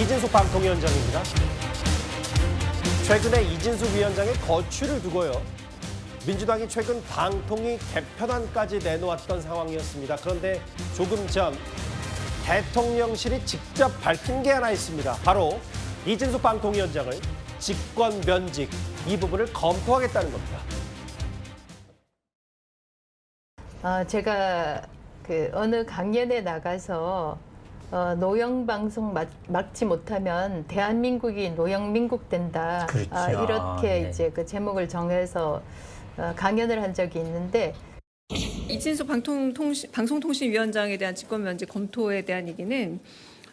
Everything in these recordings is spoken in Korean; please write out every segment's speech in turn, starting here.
이진숙 방통위원장입니다. 최근에 이진숙 위원장의 거취를 두고요. 민주당이 최근 방통위 개편안까지 내놓았던 상황이었습니다. 그런데 조금 전 대통령실이 직접 밝힌 게 하나 있습니다. 바로 이진숙 방통위원장을 직권 면직, 이 부분을 검토하겠다는 겁니다. 제가 어느 강연에 나가서 노영방송 막지 못하면 대한민국이 노영민국 된다. 그렇죠. 이렇게 네. 이제 그 제목을 정해서 강연을 한 적이 있는데 이진숙 방송통신위원장에 대한 직권면제 검토에 대한 얘기는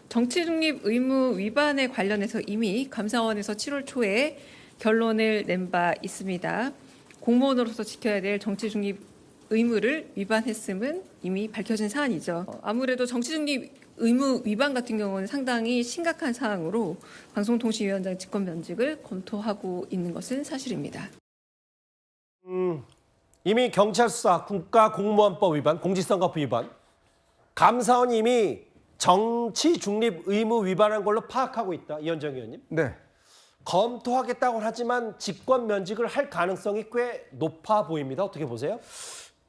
정치중립 의무 위반에 관련해서 이미 감사원에서 7월 초에 결론을 낸 바 있습니다. 공무원으로서 지켜야 될 정치중립 의무를 위반했음은 이미 밝혀진 사안이죠. 아무래도 정치중립 의무 위반 같은 경우는 상당히 심각한 사항으로 방송통신위원장 직권면직을 검토하고 있는 것은 사실입니다. 이미 경찰 수사, 국가공무원법 위반, 공직선거법 위반, 감사원이 이미 정치 중립 의무 위반한 걸로 파악하고 있다. 이현정 의원님. 네. 검토하겠다고 하지만 직권 면직을 할 가능성이 꽤 높아 보입니다. 어떻게 보세요?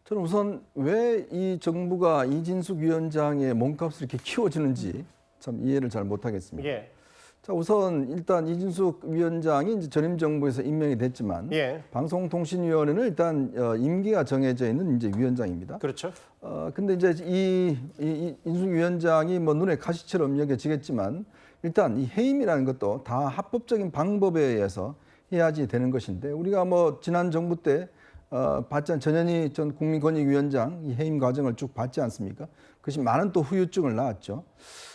저는 우선 왜 이 정부가 이진숙 위원장의 몸값을 이렇게 키워주는지 참 이해를 잘 못하겠습니다. 예. 자, 우선 일단 이진숙 위원장이 이제 전임 정부에서 임명이 됐지만 예. 방송통신위원회는 일단 임기가 정해져 있는 이제 위원장입니다. 그렇죠. 근데 이제 이 이진숙 위원장이 뭐 눈에 가시처럼 여겨지겠지만 일단 이 해임이라는 것도 다 합법적인 방법에 의해서 해야지 되는 것인데 우리가 뭐 지난 정부 때 받지 전현희 전 국민권익위원장 이 해임 과정을 쭉 봤지 않습니까? 그것이 많은 또 후유증을 낳았죠.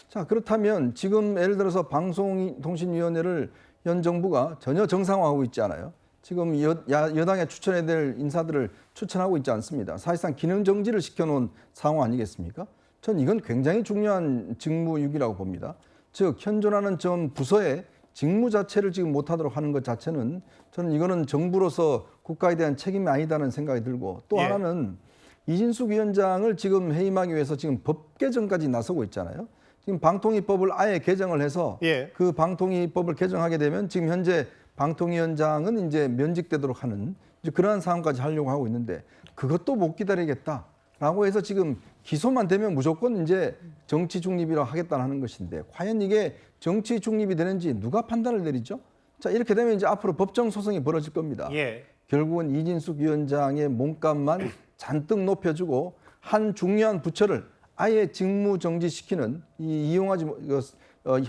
자, 그렇다면 지금 예를 들어서 방송통신위원회를 현 정부가 전혀 정상화하고 있지 않아요. 지금 여당에 추천해야 될 인사들을 추천하고 있지 않습니다. 사실상 기능 정지를 시켜놓은 상황 아니겠습니까? 전 이건 굉장히 중요한 직무유기라고 봅니다. 즉 현존하는 전 부서의 직무 자체를 지금 못하도록 하는 것 자체는 저는 이거는 정부로서 국가에 대한 책임이 아니다는 생각이 들고 또 예. 하나는 이진숙 위원장을 지금 해임하기 위해서 지금 법 개정까지 나서고 있잖아요. 지금 방통위법을 아예 개정을 해서 예. 그 방통위법을 개정하게 되면 지금 현재 방통위원장은 이제 면직되도록 하는 이제 그러한 상황까지 하려고 하고 있는데 그것도 못 기다리겠다라고 해서 지금 기소만 되면 무조건 이제 정치 중립이라고 하겠다는 것인데 과연 이게 정치 중립이 되는지 누가 판단을 내리죠? 자, 이렇게 되면 이제 앞으로 법정 소송이 벌어질 겁니다. 예. 결국은 이진숙 위원장의 몸값만 잔뜩 높여주고 한 중요한 부처를 아예 직무 정지시키는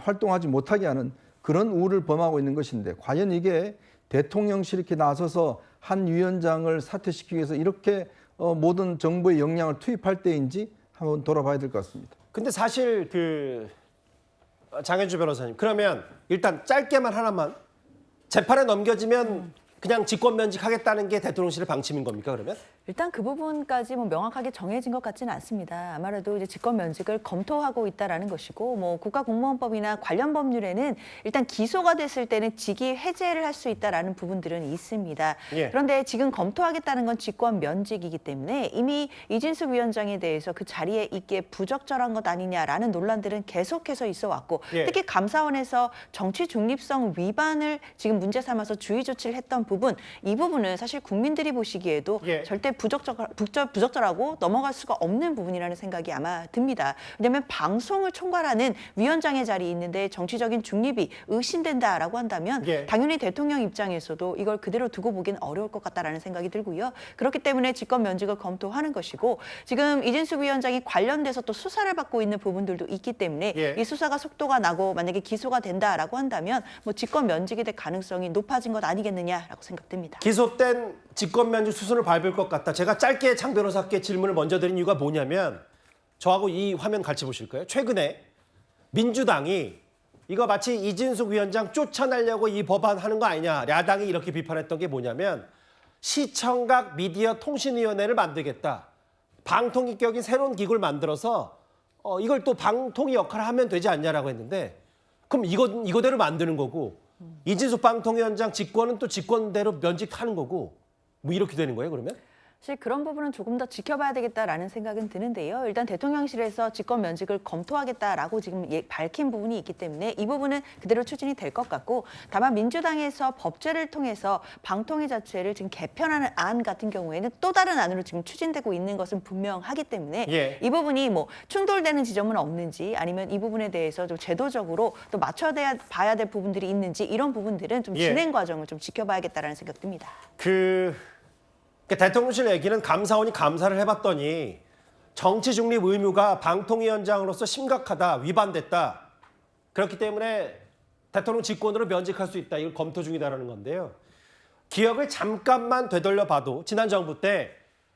활동하지 못하게 하는 그런 우를 범하고 있는 것인데 과연 이게 대통령실이 이렇게 나서서 한 위원장을 사퇴시키기 위해서 이렇게 모든 정부의 역량을 투입할 때인지 한번 돌아봐야 될 것 같습니다. 근데 사실 장현주 변호사님, 그러면 일단 짧게만 하나만 재판에 넘겨지면 그냥 직권 면직하겠다는 게 대통령실의 방침인 겁니까, 그러면? 일단 그 부분까지 뭐 명확하게 정해진 것 같지는 않습니다. 아무래도 이제 직권 면직을 검토하고 있다라는 것이고, 뭐 국가공무원법이나 관련 법률에는 일단 기소가 됐을 때는 직위 해제를 할 수 있다라는 부분들은 있습니다. 예. 그런데 지금 검토하겠다는 건 직권 면직이기 때문에 이미 이진숙 위원장에 대해서 그 자리에 있기에 부적절한 것 아니냐라는 논란들은 계속해서 있어 왔고, 예. 특히 감사원에서 정치 중립성 위반을 지금 문제 삼아서 주의 조치를 했던 부분, 이 부분은 사실 국민들이 보시기에도 예. 절대 부적절하고 넘어갈 수가 없는 부분이라는 생각이 아마 듭니다. 왜냐하면 방송을 총괄하는 위원장의 자리에 있는데 정치적인 중립이 의심된다라고 한다면 예. 당연히 대통령 입장에서도 이걸 그대로 두고 보기는 어려울 것 같다라는 생각이 들고요. 그렇기 때문에 직권 면직을 검토하는 것이고 지금 이진숙 위원장이 관련돼서 또 수사를 받고 있는 부분들도 있기 때문에 예. 이 수사가 속도가 나고 만약에 기소가 된다라고 한다면 뭐 직권 면직이 될 가능성이 높아진 것 아니겠느냐라고 생각됩니다. 기소된 직권 면직 수순을 밟을 것 같다. 제가 짧게 장 변호사께 질문을 먼저 드린 이유가 뭐냐면 저하고 이 화면 같이 보실까요? 최근에 민주당이 이거 마치 이진숙 위원장 쫓아내려고 이 법안 하는 거 아니냐. 야당이 이렇게 비판했던 게 뭐냐면 시청각 미디어 통신위원회를 만들겠다. 방통위 격인 새로운 기구를 만들어서 이걸 또 방통위 역할을 하면 되지 않냐라고 했는데 그럼 이거대로 만드는 거고 이진숙 방통위원장 직권은 또 직권대로 면직하는 거고 뭐 이렇게 되는 거예요, 그러면? 사실 그런 부분은 조금 더 지켜봐야 되겠다라는 생각은 드는데요. 일단 대통령실에서 직권 면직을 검토하겠다라고 지금 밝힌 부분이 있기 때문에 이 부분은 그대로 추진이 될 것 같고, 다만 민주당에서 법제를 통해서 방통위 자체를 지금 개편하는 안 같은 경우에는 또 다른 안으로 지금 추진되고 있는 것은 분명하기 때문에 예. 이 부분이 뭐 충돌되는 지점은 없는지, 아니면 이 부분에 대해서 좀 제도적으로 또 맞춰야 봐야 될 부분들이 있는지, 이런 부분들은 좀 예. 진행 과정을 좀 지켜봐야겠다라는 생각 듭니다. 대통령실 얘기는 감사원이 감사를 해봤더니 정치 중립 의무가 방통위원장으로서 심각하다, 위반됐다. 그렇기 때문에 대통령 직권으로 면직할 수 있다. 이걸 검토 중이다라는 건데요. 기억을 잠깐만 되돌려 봐도 지난 정부 때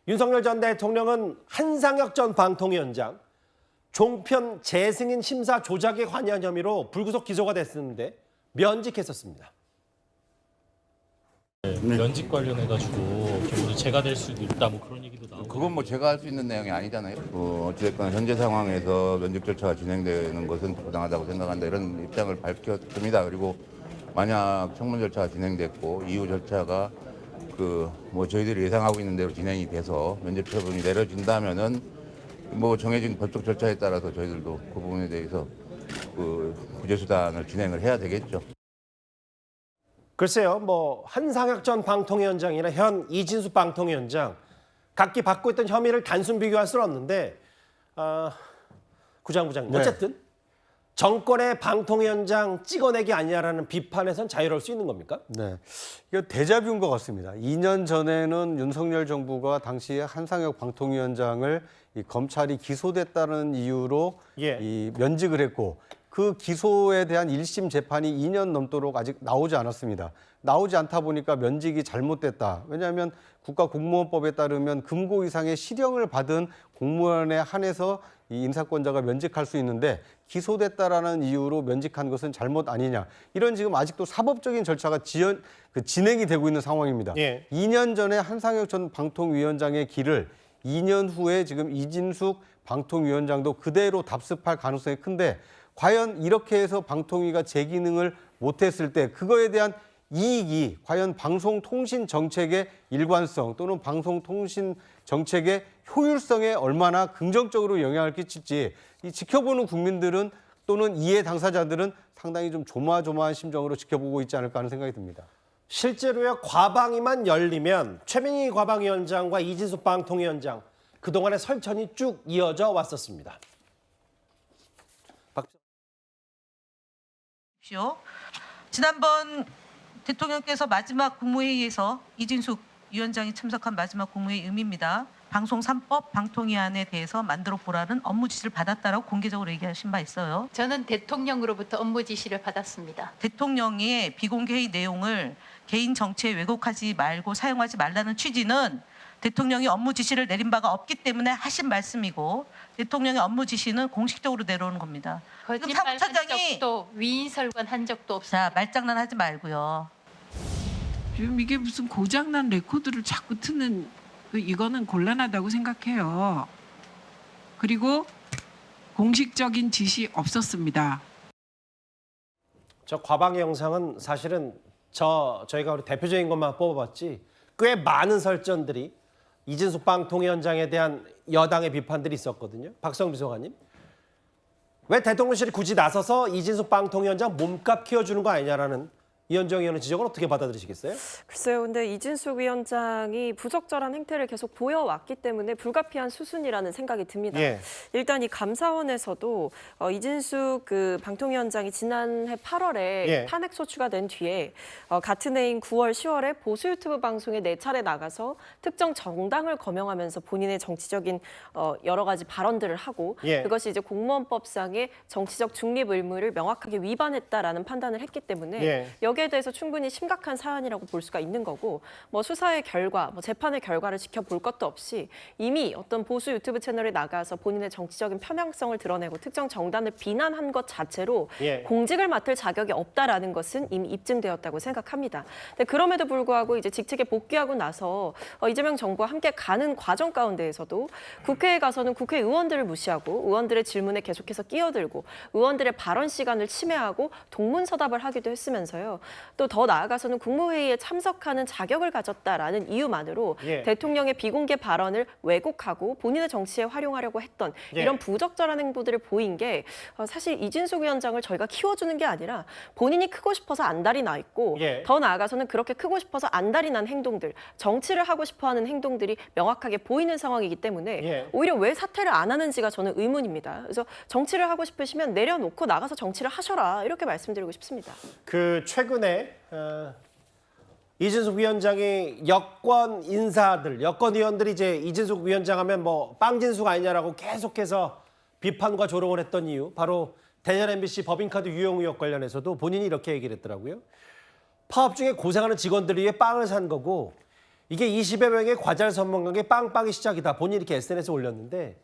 윤석열 전 대통령은 한상혁 전 방통위원장 종편 재승인 심사 조작에 관여한 혐의로 불구속 기소가 됐었는데 면직했었습니다. 면직 관련해가지고 모두 제가 될 수도 있다 뭐 그런 얘기도 나오고. 그건 뭐 제가 할 수 있는 내용이 아니잖아요. 어찌됐건 현재 상황에서 면직 절차가 진행되는 것은 부당하다고 생각한다, 이런 입장을 밝혔습니다. 그리고 만약 청문 절차가 진행됐고 이후 절차가 저희들이 예상하고 있는 대로 진행이 돼서 면직 처분이 내려진다면은 뭐 정해진 법적 절차에 따라서 저희들도 그 부분에 대해서 구제 수단을 진행을 해야 되겠죠. 글쎄요, 한상혁 전 방통위원장이나 현 이진숙 방통위원장 각기 받고 있던 혐의를 단순 비교할 수는 없는데, 구장부장님, 네. 어쨌든 정권의 방통위원장 찍어내기 아니냐라는 비판에선 자유로울 수 있는 겁니까? 네, 이거 데자뷰인 것 같습니다. 2년 전에는 윤석열 정부가 당시에 한상혁 방통위원장을 이 검찰이 기소됐다는 이유로 예. 이 면직을 했고, 그 기소에 대한 1심 재판이 2년 넘도록 아직 나오지 않았습니다. 나오지 않다 보니까 면직이 잘못됐다. 왜냐하면 국가공무원법에 따르면 금고 이상의 실형을 받은 공무원에 한해서 이 인사권자가 면직할 수 있는데 기소됐다라는 이유로 면직한 것은 잘못 아니냐. 이런 지금 아직도 사법적인 절차가 진행이 되고 있는 상황입니다. 예. 2년 전에 한상혁 전 방통위원장의 길을 2년 후에 지금 이진숙 방통위원장도 그대로 답습할 가능성이 큰데, 과연 이렇게 해서 방통위가 제 기능을 못했을 때 그거에 대한 이익이 과연 방송통신 정책의 일관성 또는 방송통신 정책의 효율성에 얼마나 긍정적으로 영향을 끼칠지 이 지켜보는 국민들은 또는 이해 당사자들은 상당히 좀 조마조마한 심정으로 지켜보고 있지 않을까 하는 생각이 듭니다. 실제로요, 과방위만 열리면 최민희 과방위원장과 이진숙 방통위원장 그동안의 설전이 쭉 이어져 왔었습니다. 지난번 대통령께서 마지막 국무회의에서 이진숙 위원장이 참석한 마지막 국무회의 의미입니다. 방송 3법 방통위안에 대해서 만들어 보라는 업무 지시를 받았다라고 공개적으로 얘기하신 바 있어요. 저는 대통령으로부터 업무 지시를 받았습니다. 대통령의 비공개 회의 내용을 개인 정치에 왜곡하지 말고 사용하지 말라는 취지는 대통령이 업무 지시를 내린 바가 없기 때문에 하신 말씀이고, 대통령의 업무 지시는 공식적으로 내려오는 겁니다. 거짓말 한 적도 위인설관 한 적도 없습니다. 자, 말장난하지 말고요. 지금 이게 무슨 고장난 레코드를 자꾸 트는 이거는 곤란하다고 생각해요. 그리고 공식적인 지시 없었습니다. 저 과방위 영상은 사실은 저희가 우리 대표적인 것만 뽑아봤지 꽤 많은 설전들이 이진숙 방통위원장에 대한 여당의 비판들이 있었거든요. 박성 비서관님, 왜 대통령실이 굳이 나서서 이진숙 방통위원장 몸값 키워주는 거 아니냐라는 이현정 의원의 지적을 어떻게 받아들이시겠어요? 글쎄요. 근데 이진숙 위원장이 부적절한 행태를 계속 보여왔기 때문에 불가피한 수순이라는 생각이 듭니다. 예. 일단 이 감사원에서도 이진숙 방통위원장이 지난해 8월에 예. 탄핵 소추가 된 뒤에 같은 해인 9월, 10월에 보수 유튜브 방송에 4차례 나가서 특정 정당을 거명하면서 본인의 정치적인 여러 가지 발언들을 하고 예. 그것이 이제 공무원법상의 정치적 중립 의무를 명확하게 위반했다라는 판단을 했기 때문에 예. 여기에 대해서 충분히 심각한 사안이라고 볼 수가 있는 거고, 수사의 결과, 재판의 결과를 지켜볼 것도 없이 이미 어떤 보수 유튜브 채널에 나가서 본인의 정치적인 편향성을 드러내고 특정 정당을 비난한 것 자체로 예. 공직을 맡을 자격이 없다라는 것은 이미 입증되었다고 생각합니다. 근데 그럼에도 불구하고 이제 직책에 복귀하고 나서 이재명 정부와 함께 가는 과정 가운데에서도 국회에 가서는 국회의원들을 무시하고 의원들의 질문에 계속해서 끼어들고 의원들의 발언 시간을 침해하고 동문서답을 하기도 했으면서요. 또 더 나아가서는 국무회의에 참석하는 자격을 가졌다라는 이유만으로 예. 대통령의 비공개 발언을 왜곡하고 본인의 정치에 활용하려고 했던 예. 이런 부적절한 행보들을 보인 게 사실 이진숙 위원장을 저희가 키워주는 게 아니라 본인이 크고 싶어서 안달이 나 있고 예. 더 나아가서는 그렇게 크고 싶어서 안달이 난 행동들, 정치를 하고 싶어하는 행동들이 명확하게 보이는 상황이기 때문에 예. 오히려 왜 사퇴를 안 하는지가 저는 의문입니다. 그래서 정치를 하고 싶으시면 내려놓고 나가서 정치를 하셔라 이렇게 말씀드리고 싶습니다. 그 최근에 이진숙 위원장이 여권 인사들, 여권 의원들이 이제 이진숙 위원장 하면 뭐 빵진숙 아니냐라고 계속해서 비판과 조롱을 했던 이유, 바로 대전 MBC 법인카드 유용 의혹 관련해서도 본인이 이렇게 얘기를 했더라고요. 파업 중에 고생하는 직원들을 위해 빵을 산 거고 이게 20여 명의 과자를 선물한 게 빵빵이 시작이다. 본인이 이렇게 SNS에 올렸는데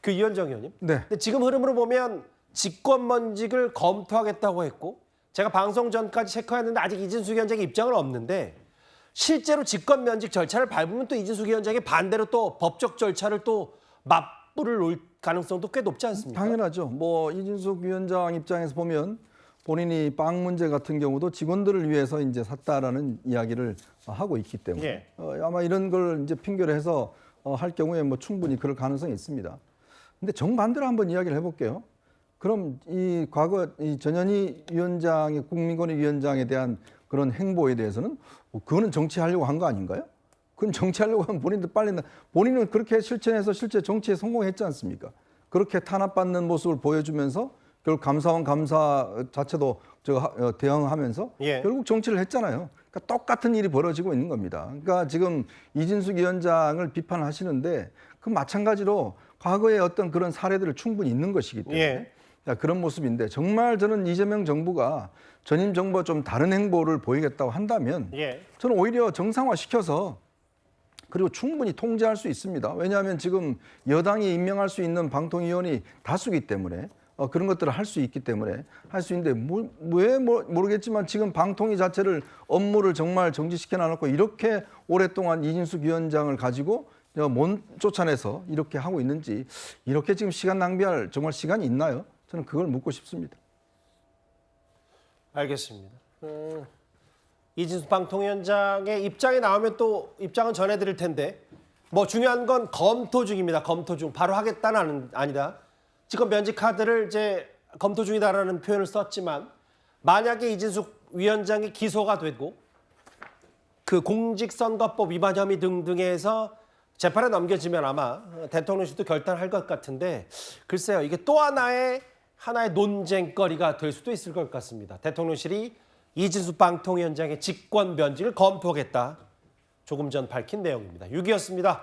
그 이현정 의원님. 네. 근데 지금 흐름으로 보면 직권면직을 검토하겠다고 했고 제가 방송 전까지 체크했는데 아직 이진숙 위원장의 입장은 없는데 실제로 직권면직 절차를 밟으면 또 이진숙 위원장의 반대로 또 법적 절차를 또 맞불을 놓을 가능성도 꽤 높지 않습니까? 당연하죠. 뭐 이진숙 위원장 입장에서 보면 본인이 빵 문제 같은 경우도 직원들을 위해서 이제 샀다라는 이야기를 하고 있기 때문에 예. 아마 이런 걸 이제 핑계로 해서 할 경우에 뭐 충분히 그럴 가능성이 있습니다. 근데 정반대로 한번 이야기를 해볼게요. 그럼 이 과거 이 전현희 위원장의 국민권익위원장에 대한 그런 행보에 대해서는 그거는 정치하려고 한 거 아닌가요? 그건 정치하려고 하면 본인은 그렇게 실천해서 실제 정치에 성공했지 않습니까? 그렇게 탄압받는 모습을 보여주면서 결국 감사원 감사 자체도 대응하면서 예. 결국 정치를 했잖아요. 그러니까 똑같은 일이 벌어지고 있는 겁니다. 그러니까 지금 이진숙 위원장을 비판하시는데 그 마찬가지로 과거의 어떤 그런 사례들을 충분히 있는 것이기 때문에 예. 그런 모습인데 정말 저는 이재명 정부가 전임 정부와 좀 다른 행보를 보이겠다고 한다면 예. 저는 오히려 정상화시켜서 그리고 충분히 통제할 수 있습니다. 왜냐하면 지금 여당이 임명할 수 있는 방통위원이 다수기 때문에 그런 것들을 할 수 있기 때문에 할 수 있는데 왜 모르겠지만 지금 방통위 자체를 업무를 정말 정지시켜 놔놓고 이렇게 오랫동안 이진숙 위원장을 가지고 못 쫓아내서 이렇게 하고 있는지 이렇게 지금 시간 낭비할 정말 시간이 있나요? 저는 그걸 묻고 싶습니다. 알겠습니다. 이진숙 방통위원장의 입장이 나오면 또 입장은 전해드릴 텐데 뭐 중요한 건 검토 중입니다. 검토 중. 바로 하겠다는 아니다. 직권 면직 카드를 이제 검토 중이다라는 표현을 썼지만 만약에 이진숙 위원장이 기소가 되고 그 공직선거법 위반 혐의 등등에서 재판에 넘겨지면 아마 대통령실도 결단할 것 같은데 글쎄요. 이게 또 하나의 논쟁거리가 될 수도 있을 것 같습니다. 대통령실이 이진숙 방통위원장의 직권 면직을 검토하겠다. 조금 전 밝힌 내용입니다. 6위였습니다.